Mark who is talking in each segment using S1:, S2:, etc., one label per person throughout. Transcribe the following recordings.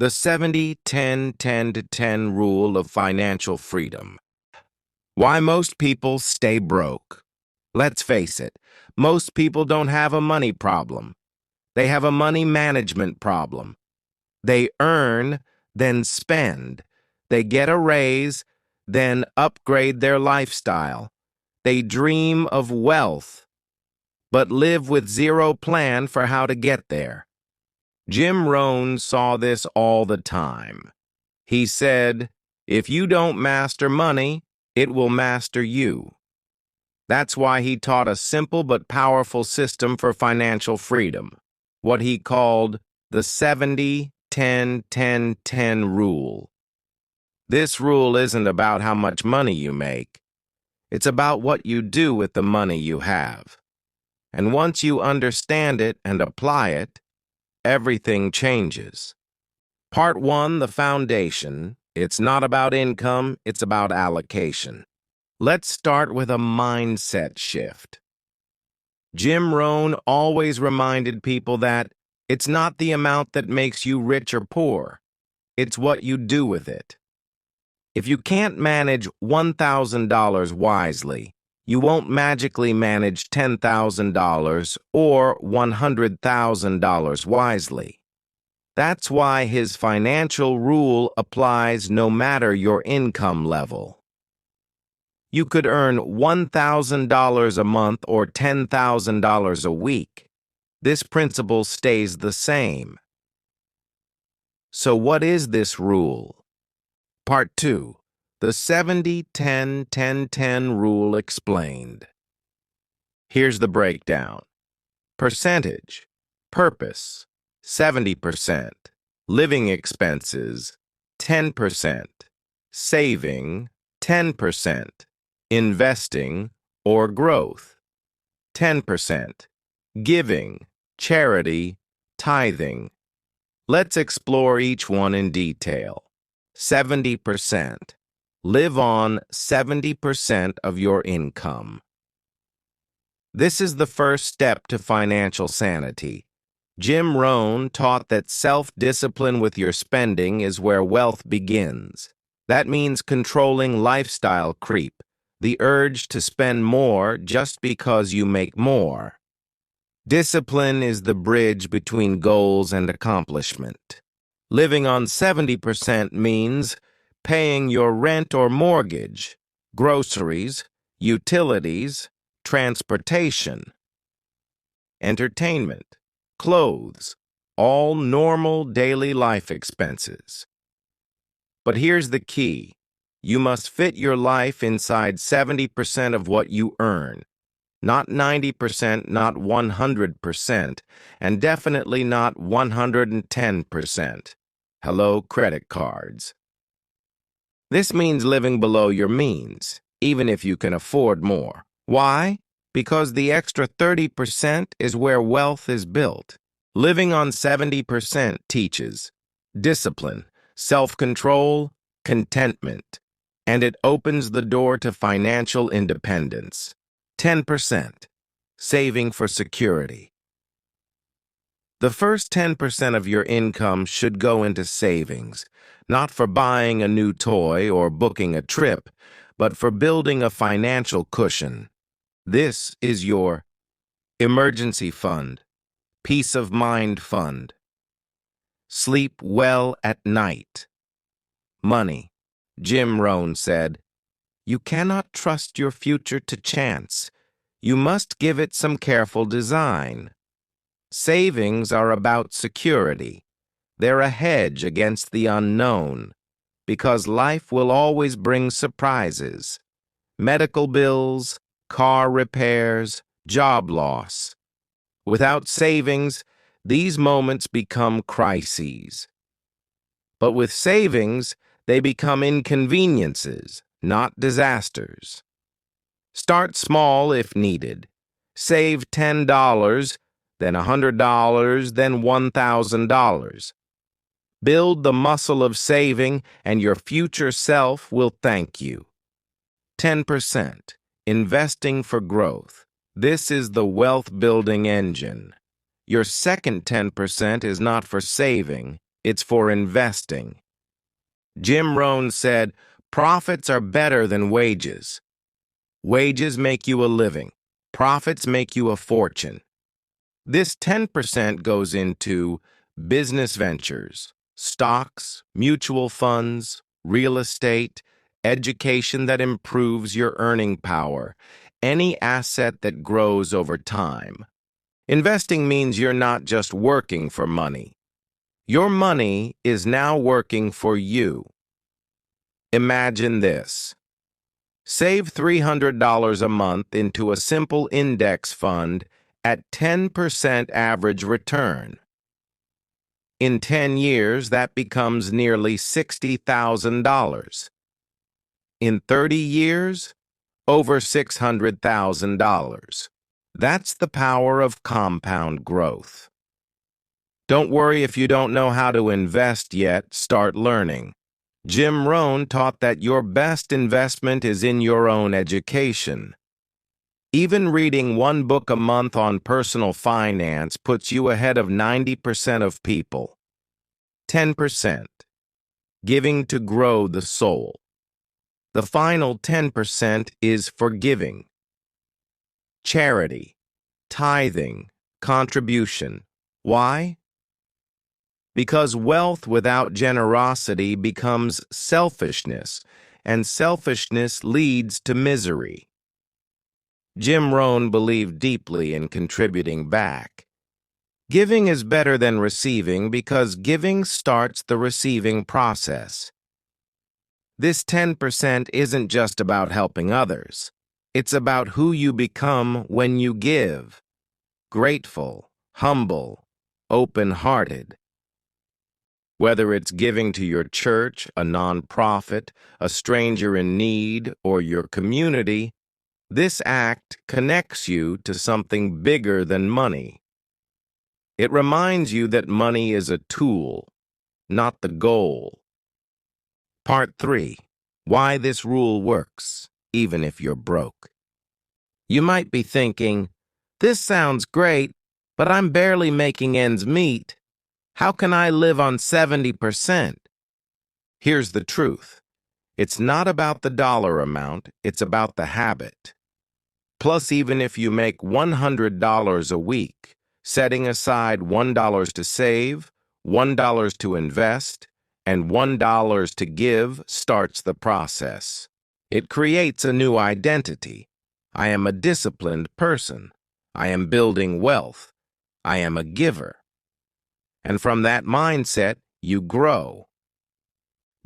S1: The 70-10-10-10 rule of financial freedom. Why most people stay broke. Let's face it, most people don't have a money problem. They have a money management problem. They earn, then spend. They get a raise, then upgrade their lifestyle. They dream of wealth, but live with zero plan for how to get there. Jim Rohn saw this all the time. He said, "If you don't master money, it will master you." That's why he taught a simple but powerful system for financial freedom, what he called the 70-10-10-10 rule. This rule isn't about how much money you make. It's about what you do with the money you have. And once you understand it and apply it, everything changes. Part 1, the foundation. It's not about income, it's about allocation. Let's start with a mindset shift. Jim Rohn always reminded people that it's not the amount that makes you rich or poor, it's what you do with it. If you can't manage $1,000 wisely, you won't magically manage $10,000 or $100,000 wisely. That's why his financial rule applies no matter your income level. You could earn $1,000 a month or $10,000 a week. This principle stays the same. So what is this rule? Part 2. The 70-10-10-10 rule explained. Here's the breakdown. Percentage. Purpose. 70%. Living expenses. 10%. Saving. 10%. Investing or growth. 10%. Giving. Charity. Tithing. Let's explore each one in detail. 70%. Live on 70% of your income. This is the first step to financial sanity. Jim Rohn taught that self-discipline with your spending is where wealth begins. That means controlling lifestyle creep, the urge to spend more just because you make more. Discipline is the bridge between goals and accomplishment. Living on 70% means paying your rent or mortgage, groceries, utilities, transportation, entertainment, clothes, all normal daily life expenses. But here's the key. You must fit your life inside 70% of what you earn. Not 90%, not 100%, and definitely not 110%. Hello, credit cards. This means living below your means, even if you can afford more. Why? Because the extra 30% is where wealth is built. Living on 70% teaches discipline, self-control, contentment, and it opens the door to financial independence. 10%. Saving for security. The first 10% of your income should go into savings, not for buying a new toy or booking a trip, but for building a financial cushion. This is your emergency fund, peace of mind fund. Sleep well at night. Money. Jim Rohn said, "You cannot trust your future to chance. You must give it some careful design." Savings are about security. They're a hedge against the unknown, because life will always bring surprises. Medical bills, car repairs, job loss. Without savings, these moments become crises. But with savings, they become inconveniences, not disasters. Start small if needed. Save $10, then $100, then $1,000. Build the muscle of saving, and your future self will thank you. 10%. Investing for growth. This is the wealth-building engine. Your second 10% is not for saving, It's for investing. Jim Rohn said, profits are better than wages. Wages make you a living. Profits make you a fortune. This 10% goes into business ventures, stocks, mutual funds, real estate, education that improves your earning power, any asset that grows over time. Investing means you're not just working for money. Your money is now working for you. Imagine this. Save $300 a month into a simple index fund at 10% average return. In 10 years, that becomes nearly $60,000. In 30 years, over $600,000. That's the power of compound growth. Don't worry if you don't know how to invest yet, start learning. Jim Rohn taught that your best investment is in your own education. Even reading one book a month on personal finance puts you ahead of 90% of people. 10%. Giving to grow the soul. The final 10% is forgiving. Charity, tithing, contribution. Why? Because wealth without generosity becomes selfishness, and selfishness leads to misery. Jim Rohn believed deeply in contributing back. Giving is better than receiving because giving starts the receiving process. This 10% isn't just about helping others. It's about who you become when you give. Grateful, humble, open-hearted. Whether it's giving to your church, a nonprofit, a stranger in need, or your community, this act connects you to something bigger than money. It reminds you that money is a tool, not the goal. Part 3. Why this rule works, even if you're broke. You might be thinking, this sounds great, but I'm barely making ends meet. How can I live on 70%? Here's the truth. It's not about the dollar amount, it's about the habit. Plus, even if you make $100 a week, setting aside $1 to save, $1 to invest, and $1 to give starts the process. It creates a new identity. I am a disciplined person. I am building wealth. I am a giver. And from that mindset, you grow.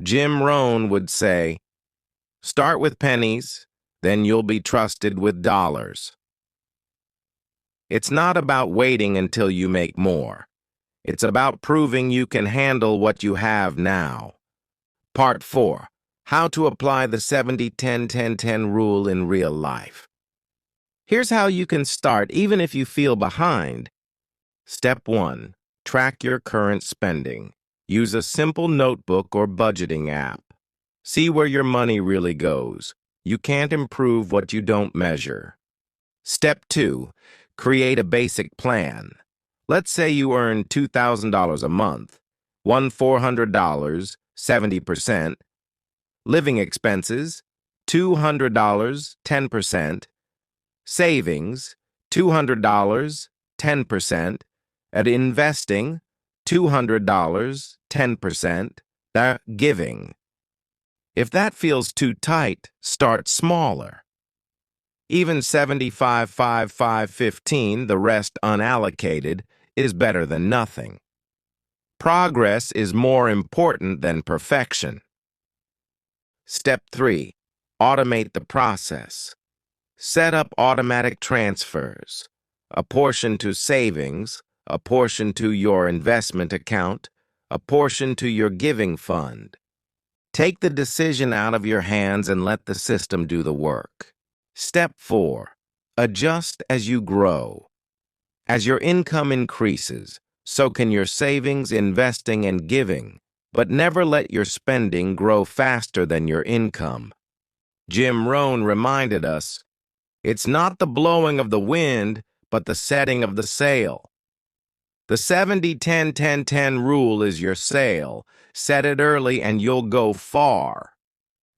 S1: Jim Rohn would say, start with pennies, then you'll be trusted with dollars. It's not about waiting until you make more. It's about proving you can handle what you have now. Part 4. How to apply the 70-10-10-10 rule in real life. Here's how you can start even if you feel behind. Step 1. Track your current spending. Use a simple notebook or budgeting app. See where your money really goes. You can't improve what you don't measure. Step 2. Create a basic plan. Let's say you earn $2,000 a month. $400, 70%. Living expenses, $200, 10%. Savings, $200, 10%. At investing, $200, 10%. Giving. If that feels too tight, start smaller. Even 75-5-5-15, the rest unallocated, is better than nothing. Progress is more important than perfection. Step 3. Automate the process. Set up automatic transfers. A portion to savings, a portion to your investment account, a portion to your giving fund. Take the decision out of your hands and let the system do the work. Step 4. Adjust as you grow. As your income increases, so can your savings, investing, and giving, but never let your spending grow faster than your income. Jim Rohn reminded us, it's not the blowing of the wind, but the setting of the sail. The 70-10-10-10 rule is your sail. Set it early and you'll go far.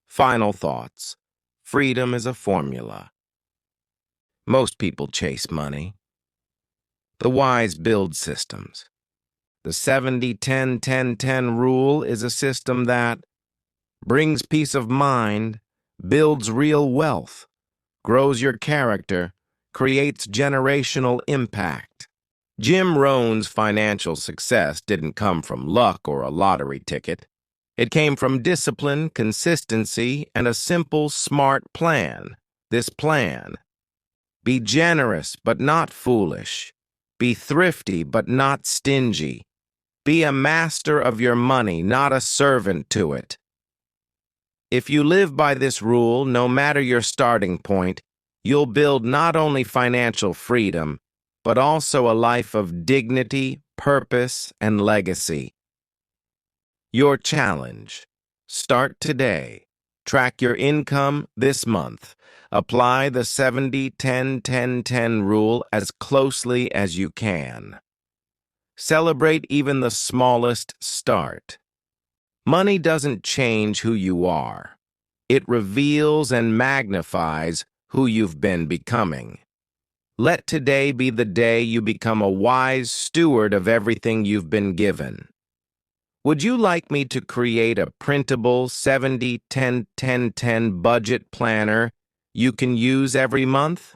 S1: Final thoughts. Freedom is a formula. Most people chase money. The wise build systems. The 70-10-10-10 rule is a system that brings peace of mind, builds real wealth, grows your character, creates generational impact. Jim Rohn's financial success didn't come from luck or a lottery ticket. It came from discipline, consistency, and a simple, smart plan. This plan: be generous but not foolish. Be thrifty but not stingy. Be a master of your money, not a servant to it. If you live by this rule, no matter your starting point, you'll build not only financial freedom, but also a life of dignity, purpose, and legacy. Your challenge: start today. Track your income this month. Apply the 70-10-10-10 rule as closely as you can. Celebrate even the smallest start. Money doesn't change who you are. It reveals and magnifies who you've been becoming. Let today be the day you become a wise steward of everything you've been given. Would you like me to create a printable 70-10-10-10 budget planner you can use every month?